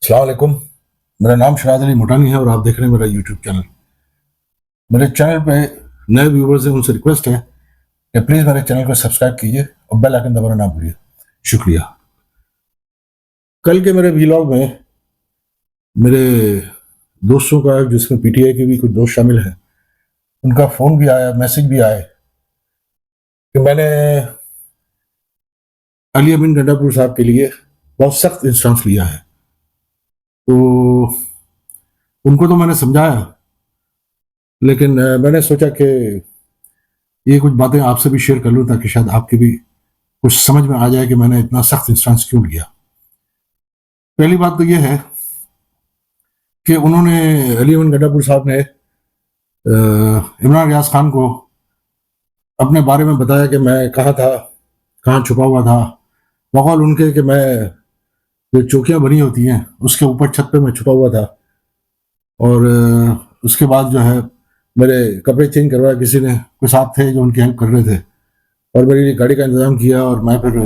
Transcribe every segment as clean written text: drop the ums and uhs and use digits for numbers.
السلام علیکم. میرا نام شہاد علی مٹانی ہے اور آپ دیکھ رہے ہیں میرا یوٹیوب چینل. میرے چینل پہ نئے ویورز ہیں، ان سے ریکویسٹ ہے کہ پلیز میرے چینل کو سبسکرائب کیجیے اور بیل آئکن دبانا نہ بھولیے. شکریہ. کل کے میرے ویلاگ میں میرے دوستوں کا، جس میں پی ٹی آئی کے بھی کچھ دوست شامل ہیں، ان کا فون بھی آیا، میسج بھی آئے کہ میں نے علی امین گنڈا پور صاحب کے لیے بہت سخت انسٹانس لیا ہے. تو ان کو تو میں نے سمجھایا، لیکن میں نے سوچا کہ یہ کچھ باتیں آپ سے بھی شیئر کر لوں تاکہ شاید آپ کی بھی کچھ سمجھ میں آ جائے کہ میں نے اتنا سخت انسٹانس کیوں لیا. پہلی بات تو یہ ہے کہ انہوں نے، علی امین گنڈا پور صاحب نے عمران ریاض خان کو اپنے بارے میں بتایا کہ میں کہاں تھا، کہاں چھپا ہوا تھا. بقول ان کے کہ میں جو چوکیاں بنی ہوتی ہیں اس کے اوپر چھت پہ میں چھپا ہوا تھا، اور اس کے بعد جو ہے میرے کپڑے چینج کروایا کسی نے، کوئی صاحب تھے جو ان کی ہیلپ کر رہے تھے، اور میری گاڑی کا انتظام کیا، اور میں پھر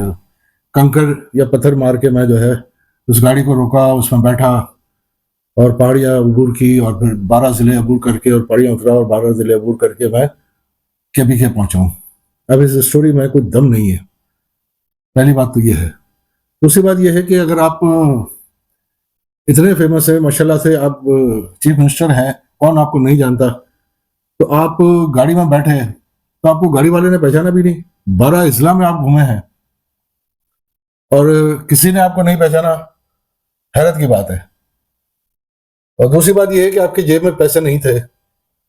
کنکر یا پتھر مار کے میں جو ہے اس گاڑی کو روکا، اس میں بیٹھا اور پہاڑیاں عبور کی، اور پھر 12 ضلع عبور کر کے اور پہاڑیاں اترا اور 12 ضلع عبور کر کے میں کے پی کے پہنچا ہوں. اب اس اسٹوری میں کوئی دم نہیں ہے. پہلی بات تو یہ ہے. دوسری بات یہ ہے کہ اگر آپ اتنے فیمس ہیں، ماشاء اللہ سے آپ چیف منسٹر ہیں، کون آپ کو نہیں جانتا، تو آپ گاڑی میں بیٹھے تو آپ کو گاڑی والے نے پہچانا بھی نہیں. 12 اضلاع میں آپ گھومے ہیں اور کسی نے آپ کو نہیں پہچانا، حیرت کی بات ہے. اور دوسری بات یہ ہے کہ آپ کی جیب میں پیسے نہیں تھے.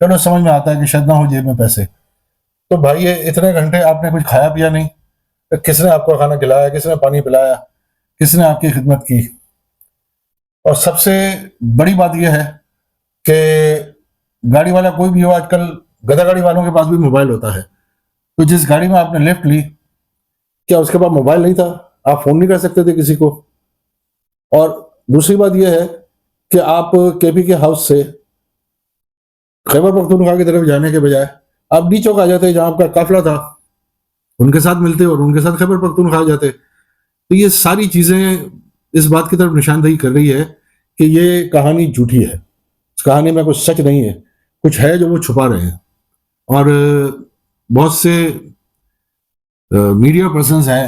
چلو سمجھ میں آتا ہے کہ شاید نہ ہو جیب میں پیسے، تو بھائی یہ اتنے گھنٹے آپ نے کچھ کھایا پیا نہیں، کس نے آپ کو کھانا کھلایا، کس نے پانی پلایا، کس نے آپ کی خدمت کی. اور سب سے بڑی بات یہ ہے کہ گاڑی والا کوئی بھی ہو، آج کل گدھا گاڑی والوں کے پاس بھی موبائل ہوتا ہے. تو جس گاڑی میں آپ نے لفٹ لی، کیا اس کے پاس موبائل نہیں تھا؟ آپ فون نہیں کر سکتے تھے کسی کو؟ اور دوسری بات یہ ہے کہ آپ کے پی کے ہاؤس سے خیبر پختونخوا کی طرف جانے کے بجائے آپ ڈی چوک آ جاتے، جہاں آپ کا قافلہ تھا، ان کے ساتھ ملتے اور ان کے ساتھ خیبر پختونخوا جاتے. تو یہ ساری چیزیں اس بات کی طرف نشاندہی کر رہی ہے کہ یہ کہانی جھوٹی ہے. اس کہانی میں کچھ سچ نہیں ہے، کچھ ہے جو وہ چھپا رہے ہیں. اور بہت سے میڈیا پرسنز ہیں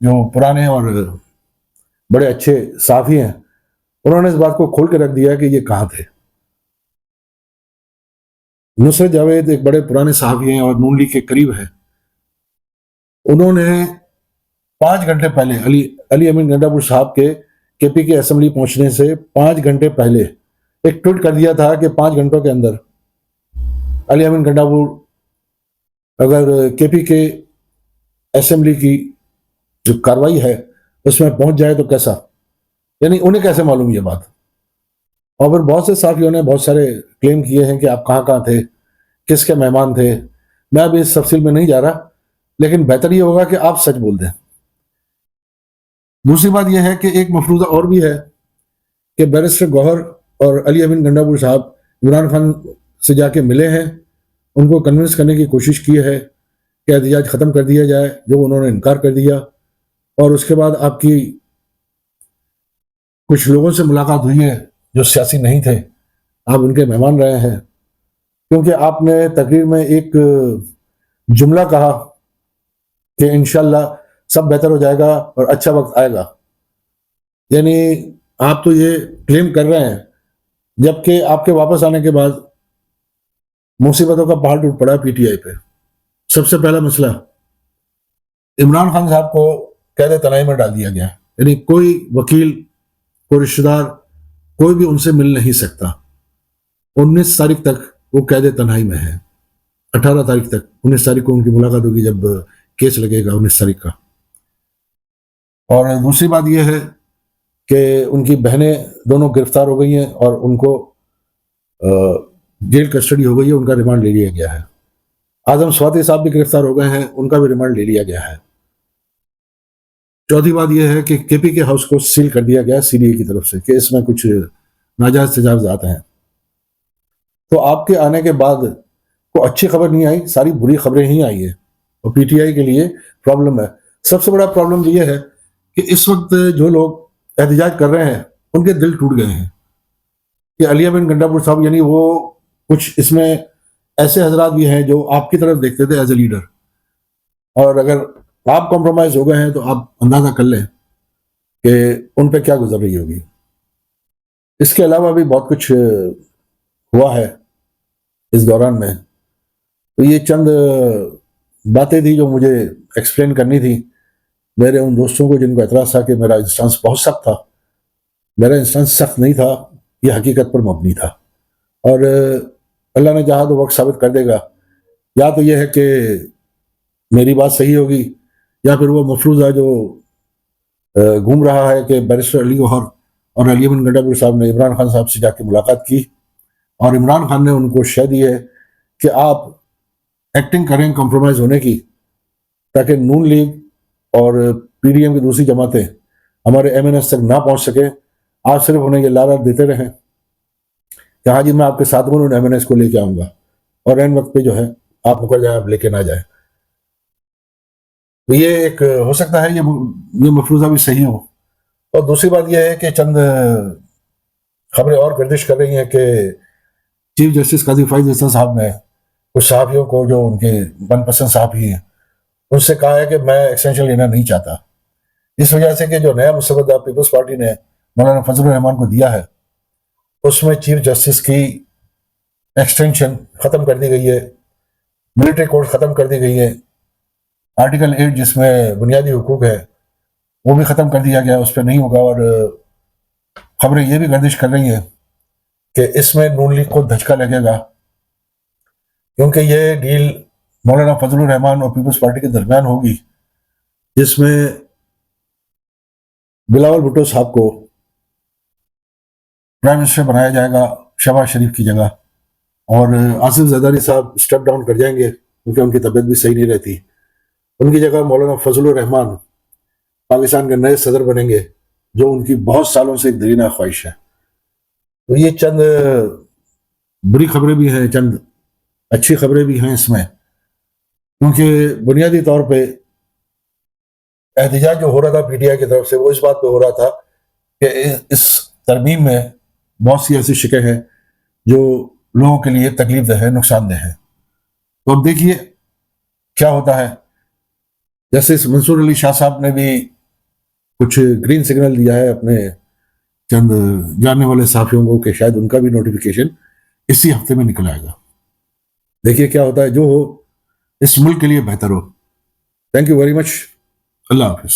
جو پرانے اور بڑے اچھے صحافی ہیں، انہوں نے اس بات کو کھول کے رکھ دیا کہ یہ کہاں تھے. نصرت جاوید ایک بڑے پرانے صحافی ہیں اور نون لیگ کے قریب ہیں. انہوں نے 5 گھنٹے پہلے علی امین گنڈا پور صاحب کے پی کے اسمبلی پہنچنے سے 5 گھنٹے پہلے ایک ٹویٹ کر دیا تھا کہ 5 گھنٹوں کے اندر علی امین گنڈا پور اگر کے پی کے اسمبلی کی جو کاروائی ہے اس میں پہنچ جائے تو کیسا، یعنی انہیں کیسے معلوم یہ بات. اور پھر بہت سے صحافیوں نے بہت سارے کلیم کیے ہیں کہ آپ کہاں کہاں تھے، کس کے مہمان تھے. میں ابھی اس تفصیل میں نہیں جا رہا، لیکن بہتر یہ ہوگا کہ آپ سچ بول دیں. دوسری بات یہ ہے کہ ایک مفروضہ اور بھی ہے کہ بیرسٹر گوہر اور علی امین گنڈا پور صاحب عمران خان سے جا کے ملے ہیں، ان کو کنونس کرنے کی کوشش کی ہے کہ احتجاج ختم کر دیا جائے، جو انہوں نے انکار کر دیا. اور اس کے بعد آپ کی کچھ لوگوں سے ملاقات ہوئی ہے جو سیاسی نہیں تھے، آپ ان کے مہمان رہے ہیں، کیونکہ آپ نے تقریر میں ایک جملہ کہا کہ انشاءاللہ سب بہتر ہو جائے گا اور اچھا وقت آئے گا. یعنی آپ تو یہ کلیم کر رہے ہیں، جبکہ آپ کے واپس آنے کے بعد مصیبتوں کا پہاڑ ٹوٹ پڑا پی ٹی آئی پہ. سب سے پہلا مسئلہ، عمران خان صاحب کو قید تنہائی میں ڈال دیا گیا، یعنی کوئی وکیل، کوئی رشتہ دار، کوئی بھی ان سے مل نہیں سکتا. 19 تاریخ تک وہ قید تنہائی میں ہے. 18 تاریخ تک، 19 تاریخ کو ان کی ملاقات ہوگی جب کیس لگے گا 19 تاریخ کا. اور دوسری بات یہ ہے کہ ان کی بہنیں دونوں گرفتار ہو گئی ہیں اور ان کو جیل کسٹڈی ہو گئی ہے، ان کا ریمانڈ لے لیا گیا ہے. اعظم سواتی صاحب بھی گرفتار ہو گئے ہیں، ان کا بھی ریمانڈ لے لیا گیا ہے. چوتھی بات یہ ہے کہ کے پی کے ہاؤس کو سیل کر دیا گیا سی بی آئی کی طرف سے کہ اس میں کچھ ناجائز تجاوزات ہیں. تو آپ کے آنے کے بعد کوئی اچھی خبر نہیں آئی، ساری بری خبریں ہی آئی ہیں، اور پی ٹی آئی کے لیے پرابلم ہے. سب سے بڑا پرابلم یہ ہے کہ اس وقت جو لوگ احتجاج کر رہے ہیں ان کے دل ٹوٹ گئے ہیں کہ علیہ بن گنڈاپور صاحب، یعنی وہ کچھ اس میں ایسے حضرات بھی ہیں جو آپ کی طرف دیکھتے تھے ایز اے لیڈر، اور اگر آپ کمپرومائز ہو گئے ہیں تو آپ اندازہ کر لیں کہ ان پہ کیا گزر رہی ہوگی۔ اس کے علاوہ بھی بہت کچھ ہوا ہے اس دوران میں، تو یہ چند باتیں تھی جو مجھے ایکسپلین کرنی تھی میرے ان دوستوں کو جن کو اعتراض تھا کہ میرا انسٹانس بہت سخت تھا۔ میرا انسٹانس سخت نہیں تھا، یہ حقیقت پر مبنی تھا، اور اللہ نے چاہا تو وقت ثابت کر دے گا، یا تو یہ ہے کہ میری بات صحیح ہوگی، یا پھر وہ مفروضہ جو گھوم رہا ہے کہ بیرسٹر علی گوہر اور علی بن گنڈاپور صاحب نے عمران خان صاحب سے جا کے ملاقات کی، اور عمران خان نے ان کو شے دی ہے کہ آپ ایکٹنگ کریں کمپرومائز ہونے کی، تاکہ نون لیگ اور پی ڈی ایم کی دوسری جماعتیں ہمارے ایم این ایس تک نہ پہنچ سکیں، آپ صرف انہیں یہ لالچ دیتے رہیں کہ ہاں جی میں آپ کے ساتھ ہوں، ایم این ایس کو لے کے آؤں گا، اور این وقت پہ جو ہے آپ مکر جائیں، آپ لے کے نہ جائیں۔ تو یہ ایک ہو سکتا ہے یہ مفروضہ بھی صحیح ہو۔ اور دوسری بات یہ ہے کہ چند خبریں اور گردش کر رہی ہیں کہ چیف جسٹس قاضی فائز احسان صاحب نے کچھ صحافیوں کو جو ان کے من پسند صحافی ہیں ان سے کہا ہے کہ میں ایکسٹینشن لینا نہیں چاہتا، اس وجہ سے کہ جو نیا مسودہ پیپلز پارٹی نے مولانا فضل الرحمان کو دیا ہے اس میں چیف جسٹس کی ایکسٹینشن ختم کر دی گئی ہے، ملٹری کورٹ ختم کر دی گئی ہے، آرٹیکل 8 جس میں بنیادی حقوق ہے وہ بھی ختم کر دیا گیا، اس پہ نہیں ہوگا۔ اور خبریں یہ بھی گردش کر رہی ہیں کہ اس میں نون لیگ کو دھچکا لگے گا، کیونکہ یہ ڈیل مولانا فضل الرحمان اور پیپلز پارٹی کے درمیان ہوگی، جس میں بلاول بھٹو صاحب کو پرائم منسٹر بنایا جائے گا شہباز شریف کی جگہ، اور آصف زرداری صاحب اسٹیپ ڈاؤن کر جائیں گے کیونکہ ان کی طبیعت بھی صحیح نہیں رہتی، ان کی جگہ مولانا فضل الرحمان پاکستان کے نئے صدر بنیں گے، جو ان کی بہت سالوں سے ایک دیرینہ خواہش ہے۔ تو یہ چند بری خبریں بھی ہیں، چند اچھی خبریں بھی ہیں اس میں، کیونکہ بنیادی طور پہ احتجاج جو ہو رہا تھا پی ٹی آئی کی طرف سے وہ اس بات پہ ہو رہا تھا کہ اس ترمیم میں بہت سی ایسی شکیں ہیں جو لوگوں کے لیے تکلیف دہ ہے، نقصان دہ ہے۔ تو اب دیکھیے کیا ہوتا ہے۔ جیسے منصور علی شاہ صاحب نے بھی کچھ گرین سگنل دیا ہے اپنے چند جاننے والے صحافیوں کو کہ شاید ان کا بھی نوٹیفیکیشن اسی ہفتے میں نکل آئے گا۔ دیکھیے کیا ہوتا ہے، جو ہو اس ملک کے لیے بہتر ہو۔ تھینک یو ویری مچ، اللہ حافظ۔